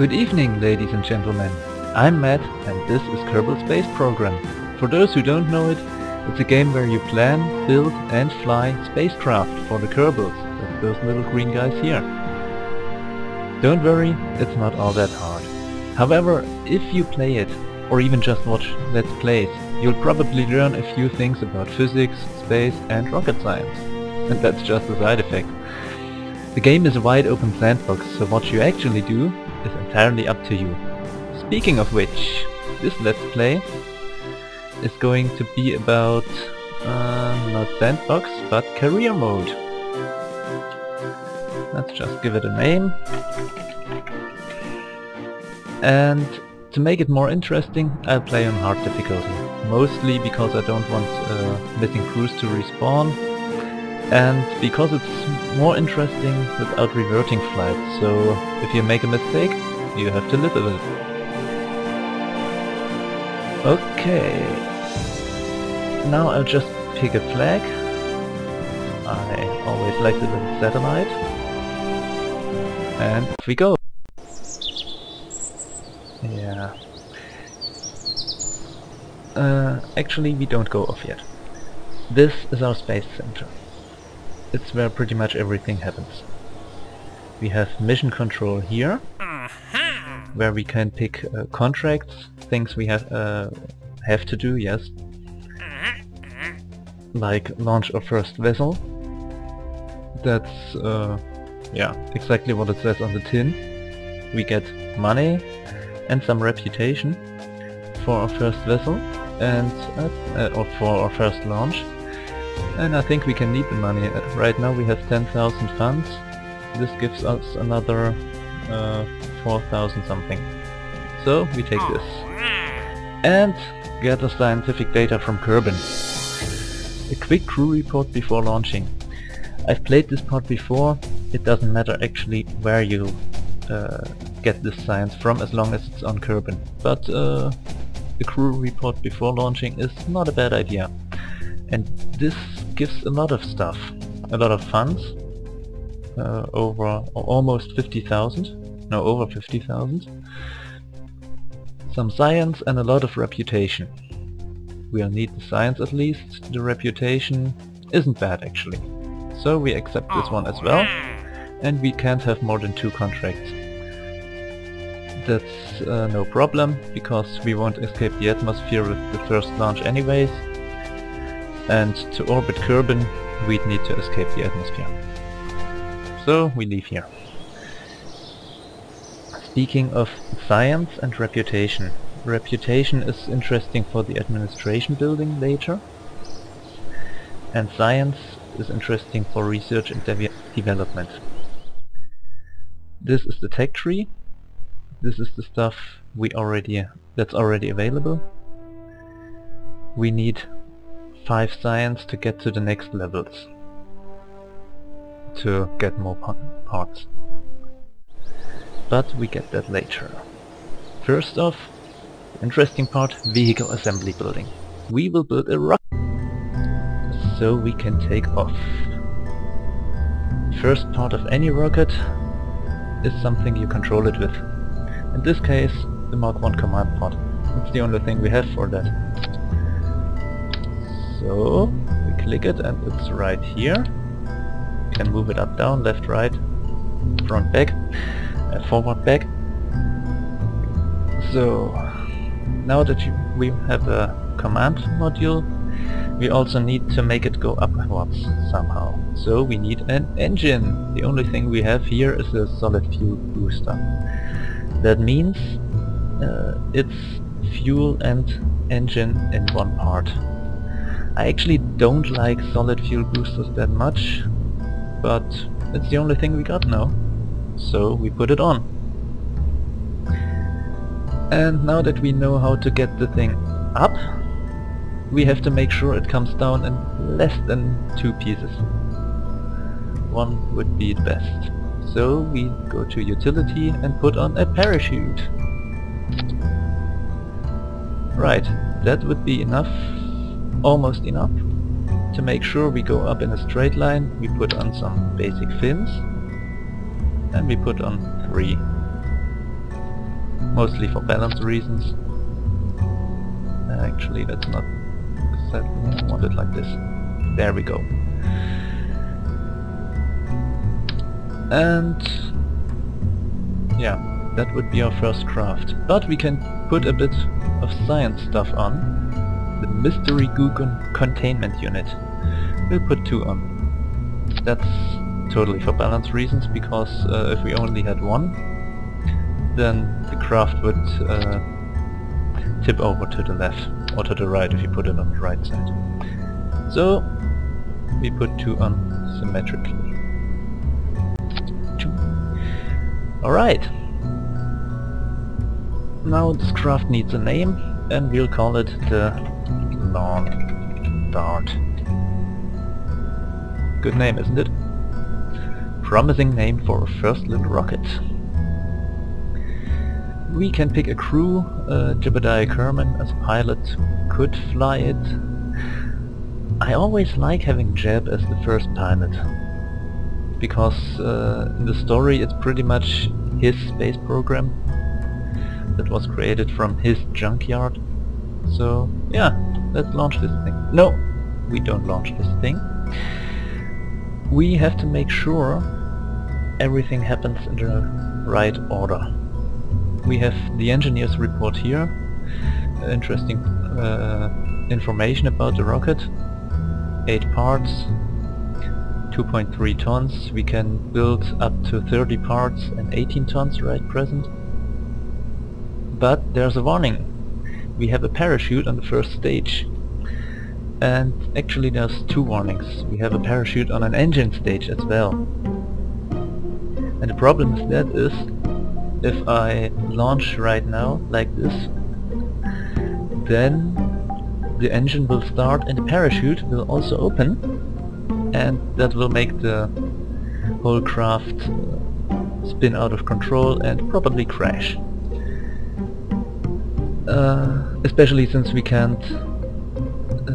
Good evening, ladies and gentlemen. I'm Matt, and this is Kerbal Space Program. For those who don't know it, it's a game where you plan, build and fly spacecraft for the Kerbals, that's those little green guys here. Don't worry, it's not all that hard. However, if you play it, or even just watch Let's Plays, you'll probably learn a few things about physics, space and rocket science. And that's just a side effect. The game is a wide open sandbox, so what you actually do is entirely up to you. Speaking of which, this Let's Play is going to be about, not sandbox, but career mode. Let's just give it a name. And to make it more interesting, I'll play on hard difficulty. Mostly because I don't want missing crews to respawn, and because it's more interesting without reverting flights, so if you make a mistake, you have to live with it. Okay, now I'll just pick a flag. I always like the little satellite. And off we go. Yeah. Actually we don't go off yet. This is our space center. It's where pretty much everything happens. We have mission control here, where we can pick contracts, things we have to do, yes. Like launch our first vessel. That's yeah, exactly what it says on the tin. We get money and some reputation for our first vessel and or for our first launch. And I think we can need the money. Right now we have 10,000 funds. This gives us another 4,000 something. So we take this. And gather scientific data from Kerbin. A quick crew report before launching. I've played this part before. It doesn't matter actually where you get this science from, as long as it's on Kerbin. But a crew report before launching is not a bad idea. And this gives a lot of stuff. A lot of funds. Over almost 50,000. No, over 50,000. Some science and a lot of reputation. We'll need the science at least. The reputation isn't bad actually. So we accept this one as well. And we can't have more than 2 contracts. That's no problem, because we won't escape the atmosphere with the first launch anyways. And to orbit Kerbin, we'd need to escape the atmosphere. So we leave here. Speaking of science and reputation. Reputation is interesting for the administration building later. And science is interesting for research and development. This is the tech tree. This is the stuff that's already available. We need 5 science to get to the next levels, to get more parts. But we get that later. First off, the interesting part, vehicle assembly building. We will build a rocket so we can take off. First part of any rocket is something you control it with. In this case, the Mark 1 command pod. It's the only thing we have for that. So we click it and it's right here. You can move it up, down, left, right, front, back, forward, back. So now that we have a command module, we also need to make it go upwards somehow. So we need an engine. The only thing we have here is a solid fuel booster. That means it's fuel and engine in one part. I actually don't like solid fuel boosters that much, but it's the only thing we got now. So we put it on. And now that we know how to get the thing up, we have to make sure it comes down in less than 2 pieces. 1 would be the best. So we go to utility and put on a parachute. Right, that would be enough, almost enough. To make sure we go up in a straight line, we put on some basic fins. And we put on 3. mostly for balance reasons. Actually, that's not exactly, I want it like this. There we go. And yeah, that would be our first craft. But we can put a bit of science stuff on. The mystery goo containment unit. We'll put 2 on. That's totally for balance reasons, because if we only had 1, then the craft would tip over to the left, or to the right if you put it on the right side. So we put 2 on symmetrically. Alright. Now this craft needs a name, and we'll call it the Lawn Dart. Good name, isn't it? Promising name for a first little rocket. We can pick a crew. Jebediah Kerman as pilot could fly it. I always like having Jeb as the first pilot, because in the story it's pretty much his space program that was created from his junkyard. So yeah, let's launch this thing. No, we don't launch this thing. We have to make sure everything happens in the right order. We have the engineer's report here. Interesting information about the rocket. 8 parts, 2.3 tons. We can build up to 30 parts and 18 tons right present. But there's a warning. We have a parachute on the first stage. And actually there's 2 warnings. We have a parachute on an engine stage as well. And the problem with that is, if I launch right now like this, then the engine will start and the parachute will also open, and that will make the whole craft spin out of control and probably crash. Especially since we can't,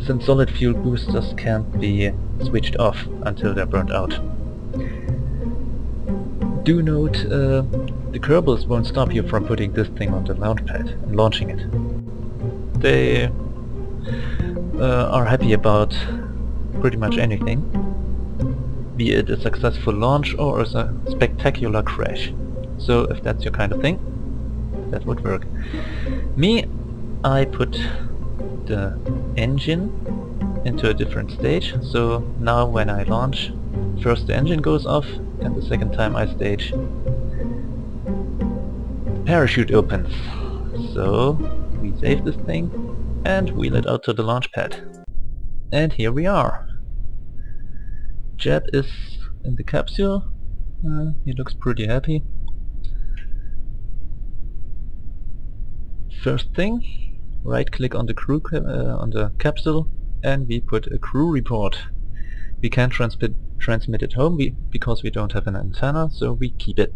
since solid fuel boosters can't be switched off until they're burnt out. Do note, the Kerbals won't stop you from putting this thing on the launch pad and launching it. They are happy about pretty much anything, be it a successful launch or a spectacular crash. So if that's your kind of thing, that would work. Me, I put the engine into a different stage, so now when I launch, first the engine goes off, and the second time I stage, the parachute opens. So we save this thing and wheel it out to the launch pad. And here we are. Jeb is in the capsule. He looks pretty happy. First thing, right click on the crew on the capsule, and we put a crew report. We can't transmit it home because we don't have an antenna, so we keep it.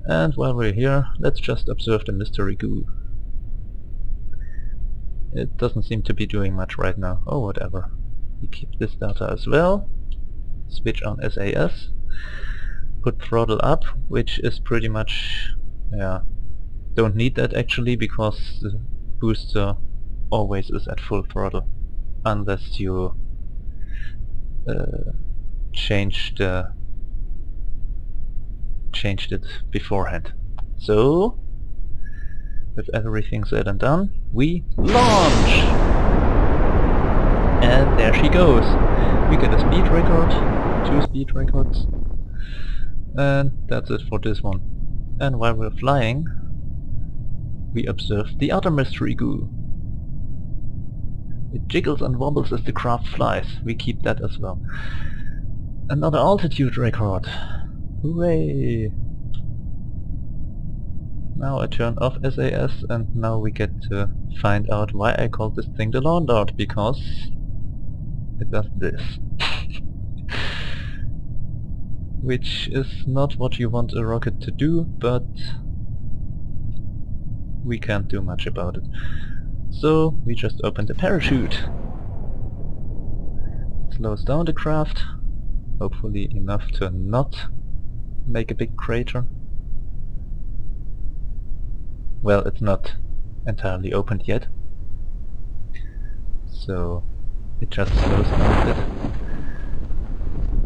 And while we're here, let's just observe the mystery goo. It doesn't seem to be doing much right now. Oh, whatever. We keep this data as well. Switch on SAS. Put throttle up, which is pretty much, yeah, don't need that actually, because the booster always is at full throttle, unless you changed it beforehand. So, with everything said and done, we launch! And there she goes. We get a speed record, 2 speed records, and that's it for this one. And while we're flying, we observe the other mystery goo. It jiggles and wobbles as the craft flies. We keep that as well. Another altitude record. Hooray! Now I turn off SAS, and now we get to find out why I called this thing the Lawn Dart, because it does this. Which is not what you want a rocket to do, but we can't do much about it. So we just open the parachute. It slows down the craft, hopefully enough to not make a big crater. well, it's not entirely opened yet, so it just slows down a bit.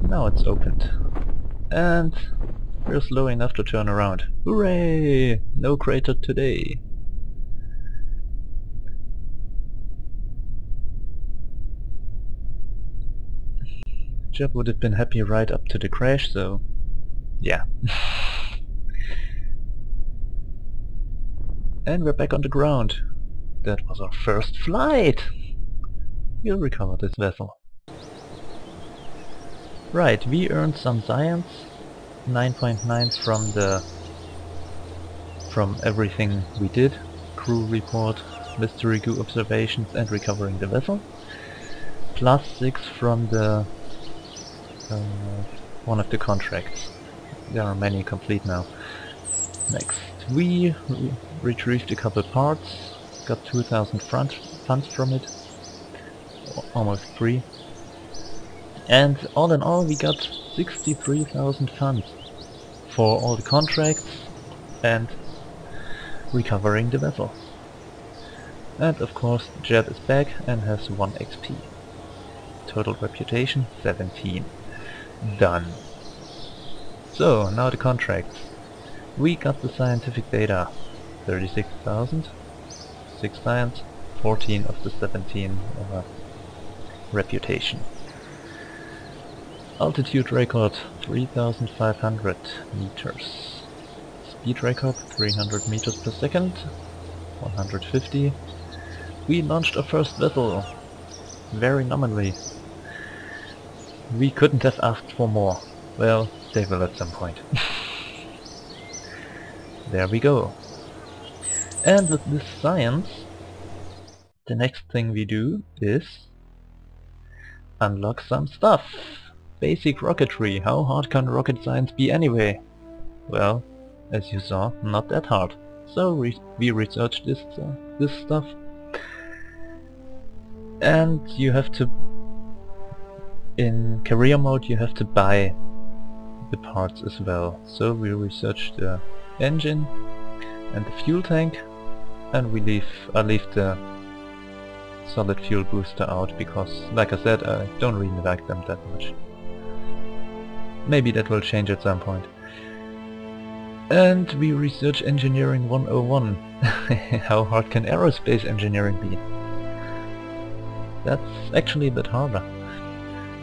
Now it's opened, and we're slow enough to turn around. Hooray! No crater today! Jeb would have been happy right up to the crash, so yeah. And we're back on the ground. That was our first flight! We'll recover this vessel. Right, we earned some science, 9.9 from everything we did, crew report, mystery goo observations and recovering the vessel, plus 6 from the one of the contracts. There are many complete now. Next, we retrieved a couple parts, got 2,000 funds from it, almost 3. And all in all we got 63,000 funds for all the contracts and recovering the vessel. And of course Jeb is back and has 1 XP. Total reputation 17. Done. So now the contracts. We got the scientific data 36,000, 6 science, 14 of the 17 reputation. Altitude record 3,500 meters. Speed record 300 meters per second, 150. We launched our first vessel, very nominally. We couldn't have asked for more. Well, they will at some point. There we go. And with this science, the next thing we do is unlock some stuff. Basic rocketry. How hard can rocket science be anyway? Well, as you saw, not that hard. So we researched this stuff. And you have to, in career mode, you have to buy the parts as well. So we researched the engine and the fuel tank, and I leave the solid fuel booster out because, like I said, I don't really like them that much. Maybe that will change at some point. And we research engineering 101. How hard can aerospace engineering be? That's actually a bit harder.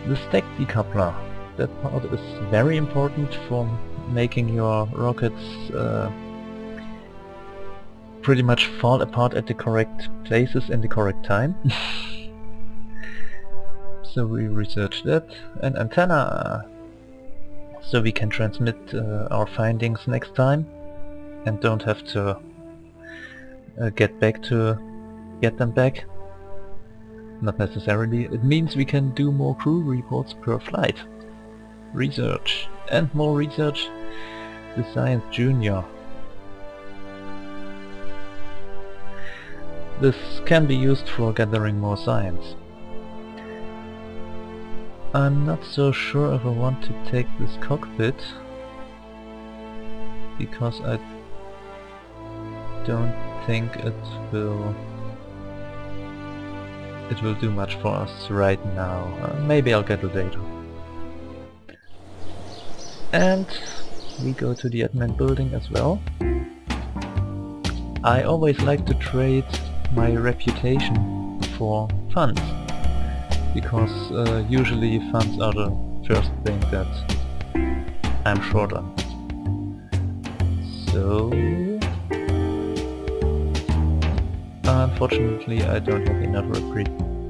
The stack decoupler. That part is very important for making your rockets pretty much fall apart at the correct places in the correct time. So we researched that. An antenna, so we can transmit our findings next time and don't have to get them back. Not necessarily. It means we can do more crew reports per flight. Research and more research. The Science Junior. This can be used for gathering more science. I'm not so sure if I want to take this cockpit, because I don't think it will do much for us right now. Maybe I'll get it later. And we go to the admin building as well. I always like to trade my reputation for funds, because usually funds are the first thing that I'm short on. So unfortunately I don't have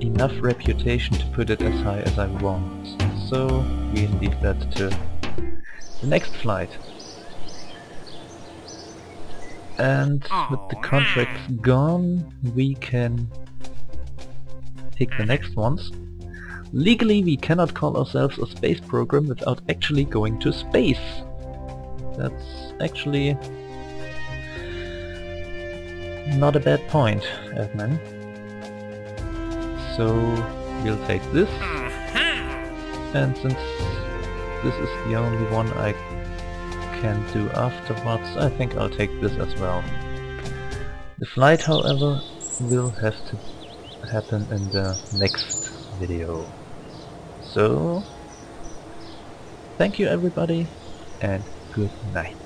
enough reputation to put it as high as I want, so we'll leave that to the next flight. And with the contracts gone, we can pick the next ones. Legally we cannot call ourselves a space program without actually going to space. That's actually not a bad point, admin. So we'll take this, and since this is the only one I can do afterwards, I think I'll take this as well. The flight, however, will have to happen in the next video. So, thank you everybody, and good night.